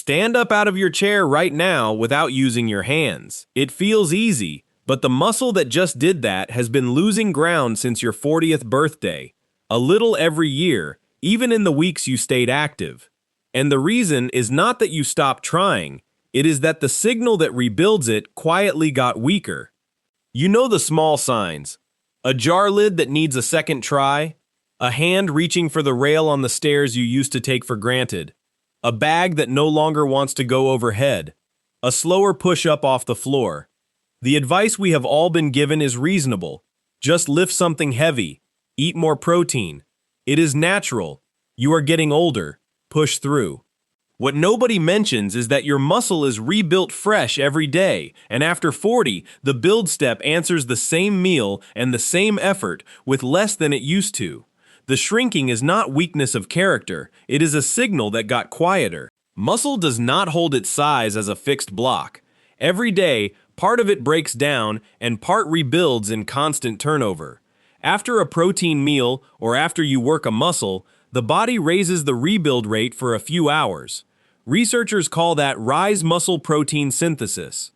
Stand up out of your chair right now without using your hands. It feels easy, but the muscle that just did that has been losing ground since your 40th birthday. A little every year, even in the weeks you stayed active. And the reason is not that you stopped trying, it is that the signal that rebuilds it quietly got weaker. You know the small signs. A jar lid that needs a second try, a hand reaching for the rail on the stairs you used to take for granted, a bag that no longer wants to go overhead, a slower push-up off the floor. The advice we have all been given is reasonable. Just lift something heavy, eat more protein. It is natural. You are getting older. Push through. What nobody mentions is that your muscle is rebuilt fresh every day, and after 40, the build step answers the same meal and the same effort with less than it used to. The shrinking is not weakness of character, it is a signal that got quieter. Muscle does not hold its size as a fixed block. Every day, part of it breaks down and part rebuilds in constant turnover. After a protein meal or after you work a muscle, the body raises the rebuild rate for a few hours. Researchers call that rise muscle protein synthesis.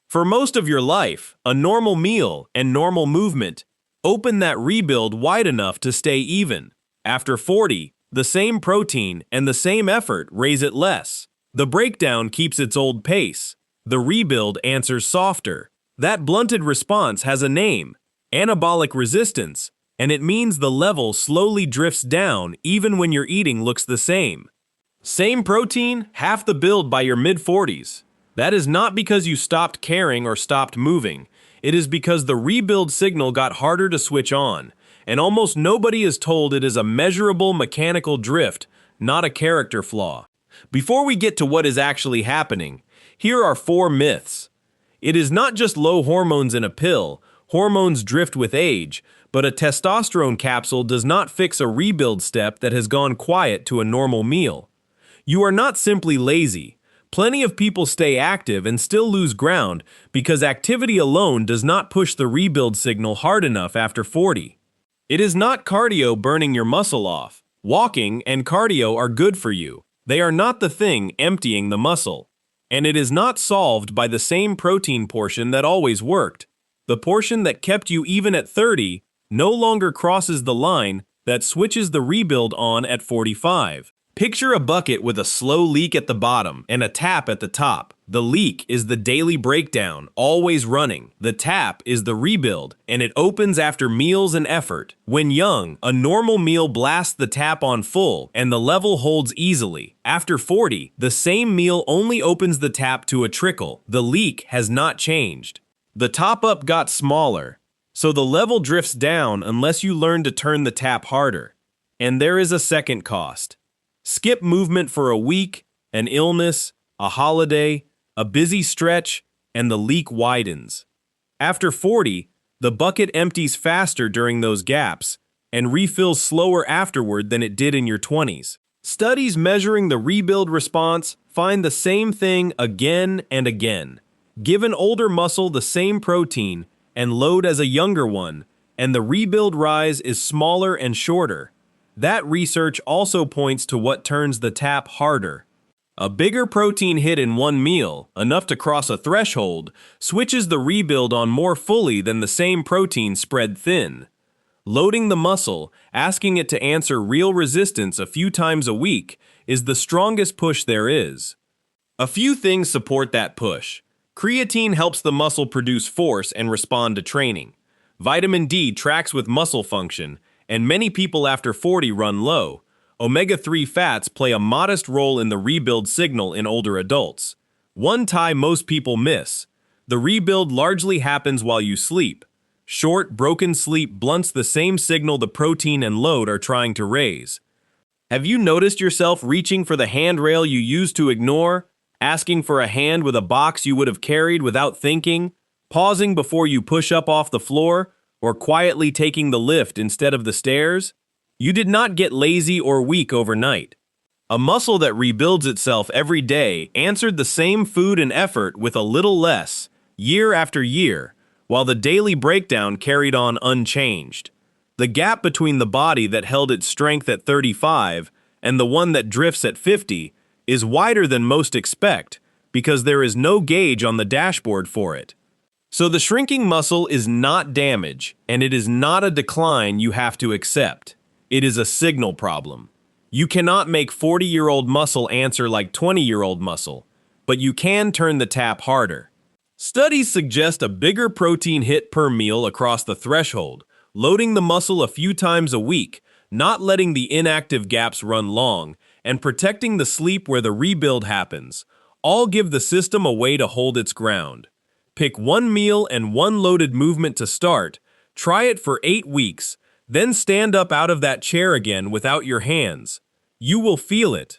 For most of your life, a normal meal and normal movement open that rebuild wide enough to stay even. After 40, the same protein and the same effort raise it less. The breakdown keeps its old pace. The rebuild answers softer. That blunted response has a name, anabolic resistance, and it means the level slowly drifts down even when your eating looks the same. Same protein, half the build by your mid-40s. That is not because you stopped caring or stopped moving. It is because the rebuild signal got harder to switch on, and almost nobody is told it is a measurable mechanical drift, not a character flaw. Before we get to what is actually happening, here are 4 myths. It is not just low hormones in a pill. Hormones drift with age, but a testosterone capsule does not fix a rebuild step that has gone quiet to a normal meal. You are not simply lazy. Plenty of people stay active and still lose ground because activity alone does not push the rebuild signal hard enough after 40. It is not cardio burning your muscle off. Walking and cardio are good for you. They are not the thing emptying the muscle. And it is not solved by the same protein portion that always worked. The portion that kept you even at 30 no longer crosses the line that switches the rebuild on at 45. Picture a bucket with a slow leak at the bottom and a tap at the top. The leak is the daily breakdown, always running. The tap is the rebuild, and it opens after meals and effort. When young, a normal meal blasts the tap on full, and the level holds easily. After 40, the same meal only opens the tap to a trickle. The leak has not changed. The top-up got smaller, so the level drifts down unless you learn to turn the tap harder. And there is a second cost. Skip movement for a week, an illness, a holiday, a busy stretch, and the leak widens. After 40, the bucket empties faster during those gaps and refills slower afterward than it did in your 20s. Studies measuring the rebuild response find the same thing again and again. Give an older muscle the same protein and load as a younger one, and the rebuild rise is smaller and shorter. That research also points to what turns the tap harder. A bigger protein hit in one meal, enough to cross a threshold, switches the rebuild on more fully than the same protein spread thin. Loading the muscle, asking it to answer real resistance a few times a week, is the strongest push there is. A few things support that push. Creatine helps the muscle produce force and respond to training. Vitamin D tracks with muscle function, and many people after 40 run low. Omega-3 fats play a modest role in the rebuild signal in older adults. One tie most people miss. The rebuild largely happens while you sleep. Short, broken sleep blunts the same signal the protein and load are trying to raise. Have you noticed yourself reaching for the handrail you used to ignore, asking for a hand with a box you would have carried without thinking, pausing before you push up off the floor, or quietly taking the lift instead of the stairs? You did not get lazy or weak overnight. A muscle that rebuilds itself every day answered the same food and effort with a little less, year after year, while the daily breakdown carried on unchanged. The gap between the body that held its strength at 35 and the one that drifts at 50 is wider than most expect because there is no gauge on the dashboard for it. So the shrinking muscle is not damage, and it is not a decline you have to accept. It is a signal problem. You cannot make 40-year-old muscle answer like 20-year-old muscle, but you can turn the tap harder. Studies suggest a bigger protein hit per meal across the threshold, loading the muscle a few times a week, not letting the inactive gaps run long, and protecting the sleep where the rebuild happens. All give the system a way to hold its ground. Pick one meal and one loaded movement to start. Try it for 8 weeks, then stand up out of that chair again without your hands. You will feel it.